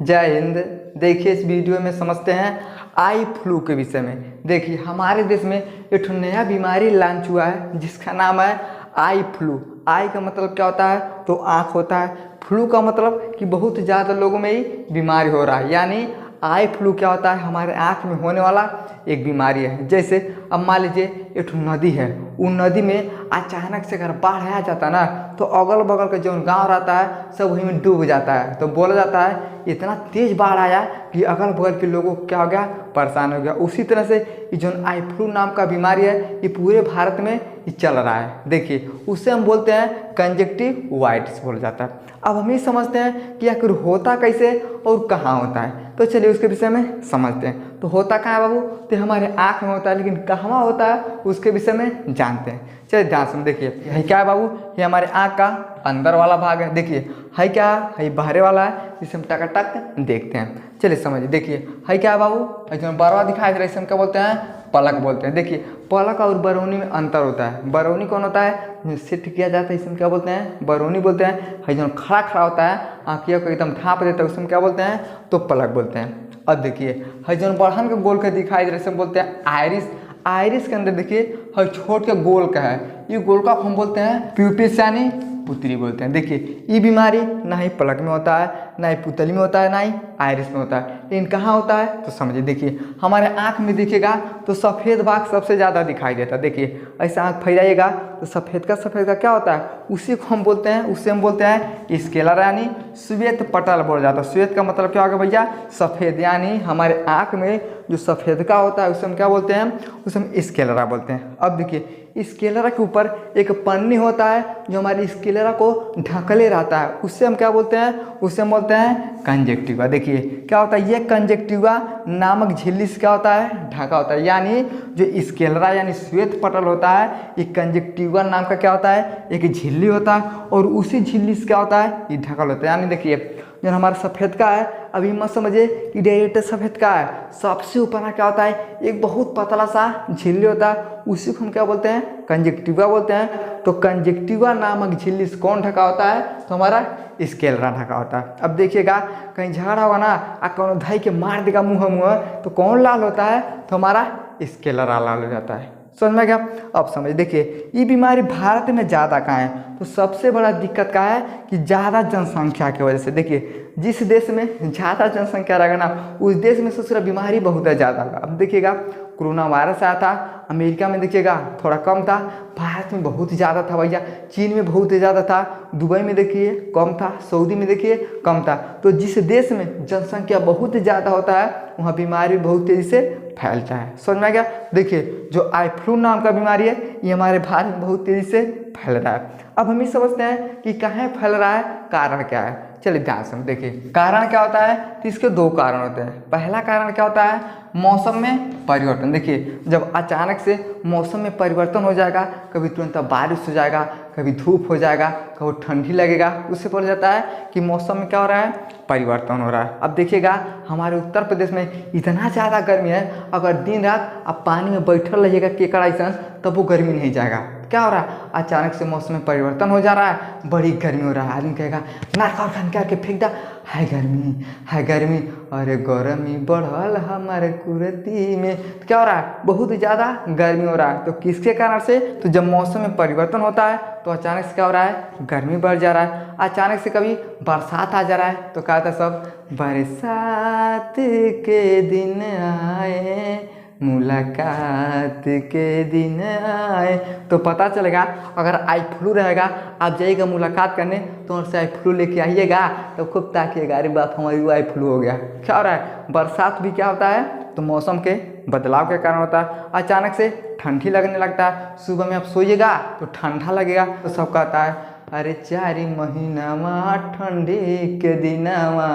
जय हिंद। देखिए इस वीडियो में समझते हैं आई फ्लू के विषय में। देखिए हमारे देश में एक नया बीमारी लॉन्च हुआ है जिसका नाम है आई फ्लू। आई का मतलब क्या होता है तो आँख होता है, फ्लू का मतलब कि बहुत ज़्यादा लोगों में ही बीमारी हो रहा है। यानी आई फ्लू क्या होता है, हमारे आँख में होने वाला एक बीमारी है। जैसे अब मान लीजिए एक नदी है, उन नदी में अचानक से अगर बाढ़ आ जाता है ना तो अगल बगल का जो गांव रहता है सब वहीं में डूब जाता है। तो बोला जाता है इतना तेज बाढ़ आया कि अगल बगल के लोगों को क्या हो गया, परेशान हो गया। उसी तरह से ये जो आई फ्लू नाम का बीमारी है ये पूरे भारत में ये चल रहा है। देखिए उससे हम बोलते हैं कंजक्टिवाइटिस बोला जाता है। अब हम ये समझते हैं कि आखिर होता कैसे और कहाँ होता है, तो चलिए उसके विषय में समझते हैं। तो होता कहाँ है बाबू, तो हमारे आँख में होता है, लेकिन कहाँ होता है उसके विषय में जानते हैं। चलिए ध्यान से देखिए, है क्या है बाबू, ये हमारे आँख का अंदर वाला भाग है। देखिए है क्या है, बाहर वाला है, जिसे हम टक देखते हैं। चलिए समझिए, देखिए है क्या है बाबू, जो बरवा दिखाई दे रहा है इसे हम क्या बोलते हैं, पलक बोलते हैं। देखिए पलक और बरौनी में अंतर होता है। बरौनी कौन होता है, सेट किया जाता है, इसे हम क्या बोलते हैं, बरौनी बोलते हैं। है जो खड़ा होता है, आँखियों को एकदम ढाँप देता है, उसे हम क्या बोलते हैं, तो पलक बोलते हैं। अब देखिए है जो बढ़न के गोल के दिखाई दे रहे हैं बोलते हैं आयरिस। आयरिस के अंदर देखिए है छोट के गोल का है, ये गोल का हम बोलते हैं प्यूपिस यानी पुतली बोलते हैं। देखिए ये बीमारी ना ही पलक में होता है, ना ही पुतली में होता है, ना ही आयरिस में होता है, लेकिन कहाँ होता है तो समझिए। देखिए हमारे आँख में दिखेगा तो सफ़ेद भाग सबसे ज़्यादा दिखाई देता है। देखिए ऐसा आँख फैलाइएगा तो सफ़ेद का क्या होता है, उसी को हम बोलते हैं, उससे हम बोलते हैं स्केलर यानी श्वेत पटल बोला जाता है। श्वेत का मतलब क्या होगा भैया, सफ़ेद, यानी हमारे आँख में जो सफ़ेद का होता है उसे हम क्या बोलते हैं, उसे हम स्केलरा बोलते हैं। अब देखिए स्केलरा के ऊपर एक पन्नी होता है जो हमारी स्केलरा को ढकले रहता है, उससे हम क्या बोलते हैं, उससे हम बोलते हैं कंजक्टिवा। देखिए क्या होता है, ये कंजक्टिवा नामक झिल्ली से क्या होता है, ढका होता है। यानी जो स्केलरा यानी श्वेत पटल होता है, ये कंजक्टिवा नाम का क्या होता है, एक झिल्ली होता है, और उसी झिल्ली से क्या होता है, ये ढकल होता है। यानी देखिए जो हमारा सफ़ेद का है, अभी मत समझिए कि डायरेक्ट सफ़ेद का है, सबसे ऊपर क्या होता है, एक बहुत पतला सा झिल्ली होता है, उसी को हम क्या बोलते हैं, कंजक्टिवा बोलते हैं। तो कंजक्टिवा नामक झिल्ली से कौन ढका होता है, तो हमारा स्केलरा ढका होता है। अब देखिएगा कहीं झगड़ा होगा ना, कौन धाई के मार देगा मुँह तो कौन लाल होता है, तो हमारा स्केलरा लाल हो जाता है। समझ में गया। अब समझ, देखिए ये बीमारी भारत में ज़्यादा कहाँ है, तो सबसे बड़ा दिक्कत क्या है कि ज़्यादा जनसंख्या की वजह से। देखिए जिस देश में ज़्यादा जनसंख्या रहेगा ना उस देश में सबसे बीमारी बहुत ज़्यादा होगा। अब देखिएगा कोरोना वायरस आया था, अमेरिका में देखिएगा थोड़ा कम था, भारत में बहुत ज़्यादा था भैया, चीन में बहुत ज़्यादा था, दुबई में देखिए कम था, सऊदी में देखिए कम था। तो जिस देश में जनसंख्या बहुत ज़्यादा होता है वहाँ बीमारी बहुत तेज़ी से फैलता है। समझ में आ गया। देखिए जो आई फ्लू नाम का बीमारी है ये हमारे भारत में बहुत तेज़ी से फैल रहा है। अब हम ये समझते हैं कि कहाँ फैल रहा है, कारण क्या है। चलिए ध्यान से देखिए कारण क्या होता है, तो इसके दो कारण होते हैं। पहला कारण क्या होता है, मौसम में परिवर्तन। देखिए जब अचानक से मौसम में परिवर्तन हो जाएगा, कभी तुरंत बारिश हो जाएगा, कभी धूप हो जाएगा, कभी ठंडी लगेगा, उससे बोला जाता है कि मौसम में क्या हो रहा है, परिवर्तन हो रहा है। अब देखिएगा हमारे उत्तर प्रदेश में इतना ज़्यादा गर्मी है, अगर दिन रात आप पानी में बैठल रहिएगा केकड़ा ऐसा तब वो गर्मी नहीं जाएगा। क्या हो रहा है, अचानक से मौसम में परिवर्तन हो जा रहा है, बड़ी गर्मी हो रहा है, आदमी कहेगा नाक करके फेंक दा, है गर्मी, अरे गर्मी बढ़ल हमारे कुर्ती में। तो क्या हो रहा है, बहुत ज़्यादा गर्मी हो रहा है। तो किसके कारण से, तो जब मौसम में परिवर्तन होता है तो अचानक से क्या हो रहा है, गर्मी बढ़ जा रहा है। अचानक से कभी बरसात आ जा रहा है तो कहता सब बरसात के दिन आए, मुलाकात के दिन आए। तो पता चलेगा अगर आई फ्लू रहेगा, आप जाइएगा मुलाकात करने तो उनसे आई फ्लू लेके आइएगा, तो खूब ताकिएगा अरे बाप हमारी आई फ्लू हो गया। क्या हो रहा है, बरसात भी क्या होता है, तो मौसम के बदलाव के कारण होता है। अचानक से ठंडी लगने लगता है, सुबह में आप सोइएगा तो ठंडा लगेगा, तो सब कहता है अरे 4 महीना ठंडी के दिनवा,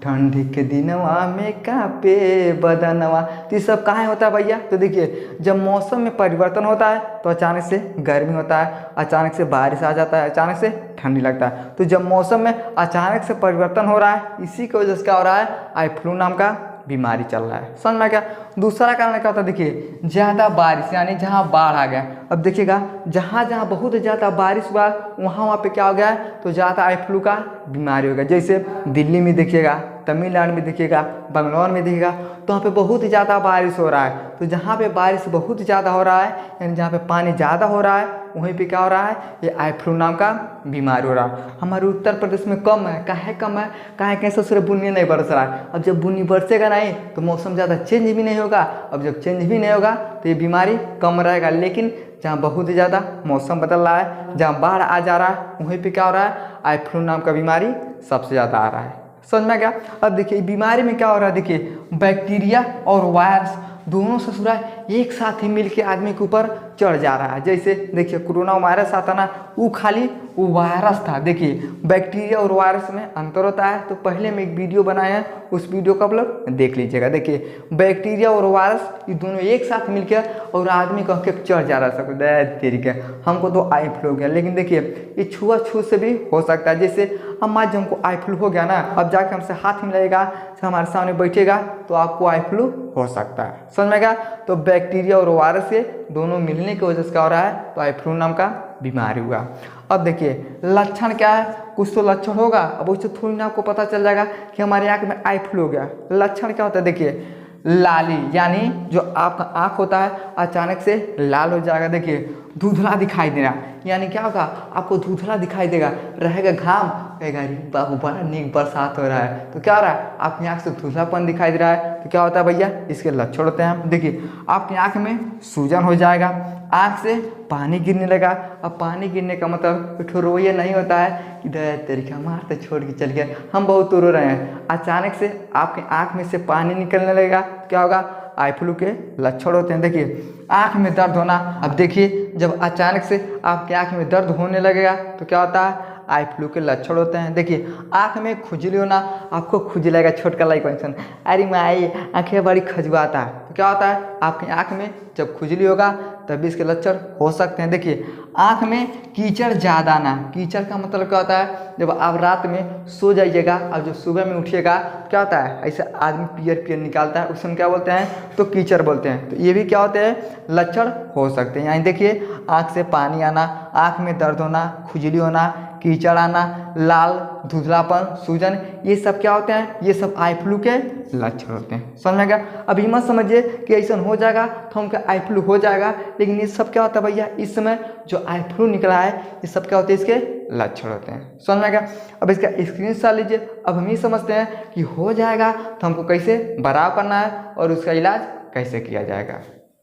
ठंडी के दिनवा में कापे बदनवा। तो ये सब कहाँ होता है भैया, तो देखिए जब मौसम में परिवर्तन होता है तो अचानक से गर्मी होता है, अचानक से बारिश आ जाता है, अचानक से ठंडी लगता है। तो जब मौसम में अचानक से परिवर्तन हो रहा है, इसी की वजह से क्या हो रहा है, आई फ्लू नाम का बीमारी चल रहा है। समझ में क्या। दूसरा कारण क्या होता है, देखिए ज़्यादा बारिश, यानी जहाँ बाढ़ आ गया। अब देखिएगा जहाँ जहाँ बहुत ज़्यादा बारिश हुआ वहाँ पे क्या हो गया, तो ज़्यादा आई फ्लू का बीमारी हो गया। जैसे दिल्ली में देखिएगा तमिलनाडु में दिखेगा, बंगलौर में दिखेगा। तो वहाँ पे बहुत ही ज़्यादा बारिश हो रहा है। तो जहाँ पे बारिश बहुत ही ज़्यादा हो रहा है, यानी जहाँ पे पानी ज़्यादा हो रहा है, वहीं पे क्या हो रहा है, ये आई फ्लू नाम का बीमारी हो रहा है। हमारे उत्तर प्रदेश में कम है। काहे कम है? काहे कैसे सिर्फ बुन्नी नहीं बरस रहा है। अब जब बुन्नी बरसेगा नहीं तो मौसम ज़्यादा चेंज भी नहीं होगा। अब जब चेंज भी नहीं होगा तो ये बीमारी कम रहेगा। लेकिन जहाँ बहुत ही ज़्यादा मौसम बदल रहा है, जहाँ बाढ़ आ जा रहा है, वहीं पे क्या हो रहा है, आई फ्लू नाम का बीमारी सबसे ज़्यादा आ रहा है। समझ में क्या? अब देखिए बीमारी में क्या हो रहा है, देखिए बैक्टीरिया और वायरस दोनों ससुरा एक साथ ही मिलके आदमी के ऊपर चढ़ जा रहा है। जैसे देखिए कोरोना वायरस आता ना, वो खाली वो वायरस था। देखिए बैक्टीरिया और वायरस में अंतर होता है। तो पहले में एक वीडियो बनाया है, उस वीडियो को आप लोग देख लीजिएगा। देखिए बैक्टीरिया और वायरस ये दोनों एक साथ मिलकर और आदमी को चढ़ जा रहा है। सब तरीके हमको तो आई फ्लू हो गया। लेकिन देखिए ये छुआछूत से भी हो सकता है। जैसे हम आज हमको आई फ्लू हो गया ना, अब जाके हमसे हाथ मिलाएगा, हमारे सामने बैठेगा तो आपको आई फ्लू हो सकता है। समझ में गया? तो बैक्टीरिया और वायरस से दोनों मिलने की वजह से क्या हो रहा है, तो आई फ्लू नाम का बीमारी हुआ। अब देखिए लक्षण क्या है, कुछ तो लक्षण होगा। अब उससे थोड़ी ना आपको पता चल जाएगा कि हमारे आँख में आई फ्लू हो गया। लक्षण क्या होता है, देखिए लाली, यानी जो आपका आँख होता है अचानक से लाल हो जाएगा। देखिए धुंधला दिखाई देना, यानी क्या होगा, आपको धुंधला दिखाई देगा, रहेगा घाम, कहेगा अरे बाबू बड़ा नीक बरसात हो रहा है। तो क्या हो रहा है, आपकी आँख से धुंधलापन दिखाई दे रहा है। तो क्या होता है भैया, इसके लक्षण होते हैं। देखिए आपकी आँख में सूजन हो जाएगा, आँख से पानी गिरने लगा। अब पानी गिरने का मतलब रोइए नहीं होता है कि तरीका मार तो छोड़ के चल गया, हम बहुत रो रहे हैं। अचानक से आपके आँख में से पानी निकलने लगेगा, क्या होगा, आई फ्लू के लक्षण होते हैं। देखिए आँख में दर्द होना। अब देखिए जब अचानक से आपके आँख में दर्द होने लगेगा तो क्या होता है, आई फ्लू के लक्षण होते हैं। देखिए आँख में खुजली होना, आपको खुजलेगा, छोटका लाइक पेंशन, अरे माई आँखें बड़ी खजुआता है। तो क्या होता है, आपकी आँख में जब खुजली होगा तभी इसके लक्षण हो सकते हैं। देखिए आँख में कीचड़ ज़्यादा आना। कीचड़ का मतलब क्या होता है, जब आप रात में सो जाइएगा और जब सुबह में उठिएगा क्या होता है, ऐसे आदमी पियर पियर निकालता है, उसमें क्या बोलते हैं, तो कीचड़ बोलते हैं। तो ये भी क्या होते हैं, लक्षण हो सकते हैं। यानी देखिए आँख से पानी आना, आँख में दर्द होना, खुजली होना, कीचड़ आना, लाल, धुंधलापन, सूजन, ये सब क्या होते हैं, ये सब आई फ्लू के लक्षण होते हैं। समझ में गया? अभी मत समझिए कि ऐसा हो जाएगा तो हमको आई फ्लू हो जाएगा, लेकिन ये सब क्या होता है भैया, इस समय जो आई फ्लू निकला है ये सब क्या होते हैं, इसके लक्षण होते हैं। समझ में गया? अब इसका स्क्रीनशॉट लीजिए। अब हम ये समझते हैं कि हो जाएगा तो हमको कैसे बचाव करना है और उसका इलाज कैसे किया जाएगा।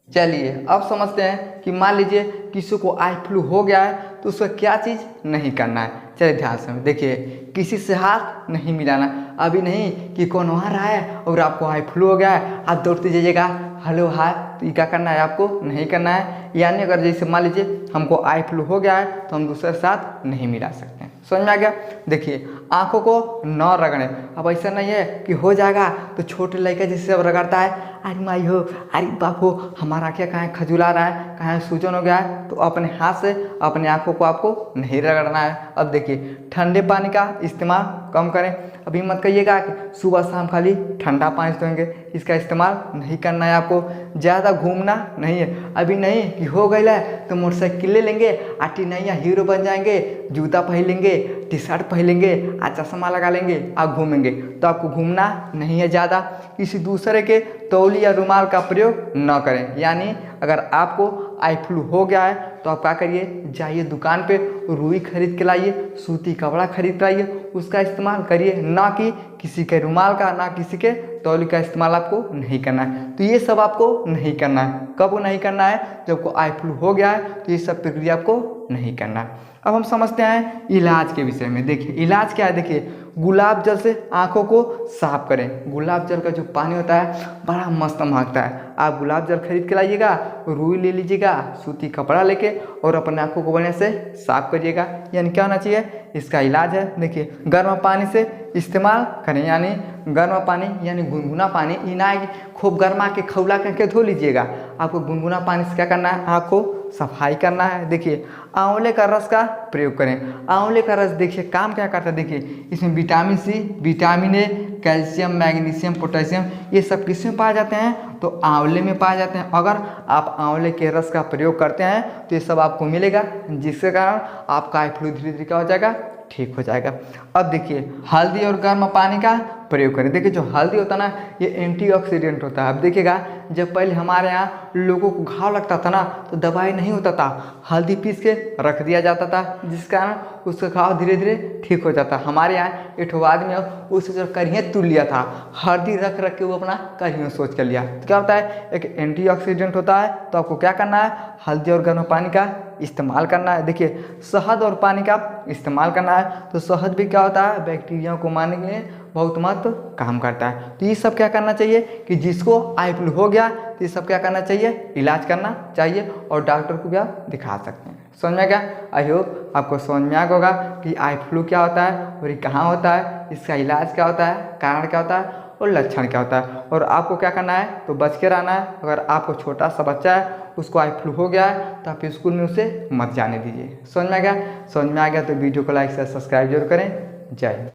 चलिए अब समझते हैं कि मान लीजिए किसी को आई फ्लू हो गया है तो उसका क्या चीज़ नहीं करना है। चलिए ध्यान से देखिए, किसी से हाथ नहीं मिलाना। अभी नहीं कि कौन वहाँ रहा है और आपको आई फ्लू हो गया है, आप दौड़ते जाइएगा हेलो हाय, तो ये क्या करना है, आपको नहीं करना है। यानी अगर जैसे मान लीजिए हमको आई फ्लू हो गया है तो हम दूसरे के साथ नहीं मिला सकते हैं। समझ में आ गया? देखिए आँखों को न रगड़ें। अब ऐसा नहीं है कि हो जाएगा तो छोटे लड़का जैसे अब रगड़ता है, अरे माई हो, अरे बाप हो, हमारा आँखें कहाँ खजुला रहा है, कहाँ सूजन हो गया है, तो अपने हाथ से अपने आँखों को आपको नहीं रगड़ना है। अब देखिए ठंडे पानी का इस्तेमाल कम करें। अभी मत कहिएगा कि सुबह शाम खाली ठंडा पानी पिएंगे, इसका इस्तेमाल नहीं करना है आपको। ज़्यादा घूमना नहीं है। अभी नहीं कि हो गया है तो मोटरसाइकिल ले लेंगे, आटी नहीं हीरो बन जाएंगे, जूता पहन लेंगे, टी शर्ट पहन लेंगे, चश्मा लगा लेंगे, आप घूमेंगे। तो आपको घूमना नहीं है ज़्यादा। किसी दूसरे के तौली या रुमाल का प्रयोग न करें। यानी अगर आपको आई फ्लू हो गया है तो आप क्या करिए, जाइए दुकान पे रुई खरीद के लाइए, सूती कपड़ा खरीद के लाइए, उसका इस्तेमाल करिए, ना कि किसी के रुमाल का, ना किसी के तौली का इस्तेमाल आपको नहीं करना है। तो ये सब आपको नहीं करना है। कब नहीं करना है, जब को आई फ्लू हो गया है तो ये सब प्रक्रिया आपको नहीं करना है। अब हम समझते हैं इलाज के विषय में। देखिए इलाज क्या है, देखिए गुलाब जल से आँखों को साफ करें। गुलाब जल का जो पानी होता है बड़ा मस्त महकता है। आप गुलाब जल खरीद के लाइएगा, रुई ले लीजिएगा, सूती कपड़ा लेके और अपने आँखों को बढ़िया से साफ करिएगा। यानी क्या होना चाहिए, इसका इलाज है। देखिए गर्म पानी से इस्तेमाल करें, यानी गर्म पानी यानी गुनगुना पानी, ये ना खूब गर्मा के खौला करके धो लीजिएगा। आपको गुनगुना पानी से क्या करना है, आँख को सफाई करना है। देखिए आंवले का रस का प्रयोग करें। आंवले का रस देखिए काम क्या करता है, देखिए इसमें vitamin C, vitamin A, calcium, magnesium, potassium, ये सब किसमें पाए जाते हैं, तो आंवले में पाए जाते हैं। अगर आप आंवले के रस का प्रयोग करते हैं तो ये सब आपको मिलेगा, जिसके कारण आपका आई फ्लू धीरे धीरे क्या हो जाएगा, ठीक हो जाएगा। अब देखिए हल्दी और गर्म पानी का प्रयोग करें। देखिए जो हल्दी होता है ना, ये एंटीऑक्सीडेंट होता है। अब देखिएगा जब पहले हमारे यहाँ लोगों को घाव लगता था ना, तो दवाई नहीं होता था, हल्दी पीस के रख दिया जाता था, जिस कारण उसका घाव धीरे धीरे ठीक हो जाता। हमारे यहाँ एक ठो आदमी उससे जो करिए तुल लिया था, हल्दी रख रख के वो अपना करिए सोच कर लिया। तो क्या होता है, एक एंटीऑक्सीडेंट होता है। तो आपको क्या करना है, हल्दी और गर्म पानी का इस्तेमाल करना है। देखिए शहद और पानी का इस्तेमाल करना है। तो शहद भी क्या होता है, बैक्टीरिया को मारने के लिए बहुत महत्व काम करता है। तो ये सब क्या करना चाहिए कि जिसको आई फ्लू हो गया तो ये सब क्या करना चाहिए, इलाज करना चाहिए और डॉक्टर को भी आप दिखा सकते हैं। समझ में आ गया? आई होप आपको समझ में आ गया होगा कि आई फ्लू क्या होता है और ये कहाँ होता है, इसका इलाज क्या होता है, कारण क्या होता है और लक्षण क्या होता है, और आपको क्या करना है तो बच के रहना है। अगर आपको छोटा सा बच्चा है उसको आई फ्लू हो गया है तो आप स्कूल में उसे मत जाने दीजिए। समझ में आ गया? समझ में आ गया तो वीडियो को लाइक से सब्सक्राइब जरूर करें। जय हिंद।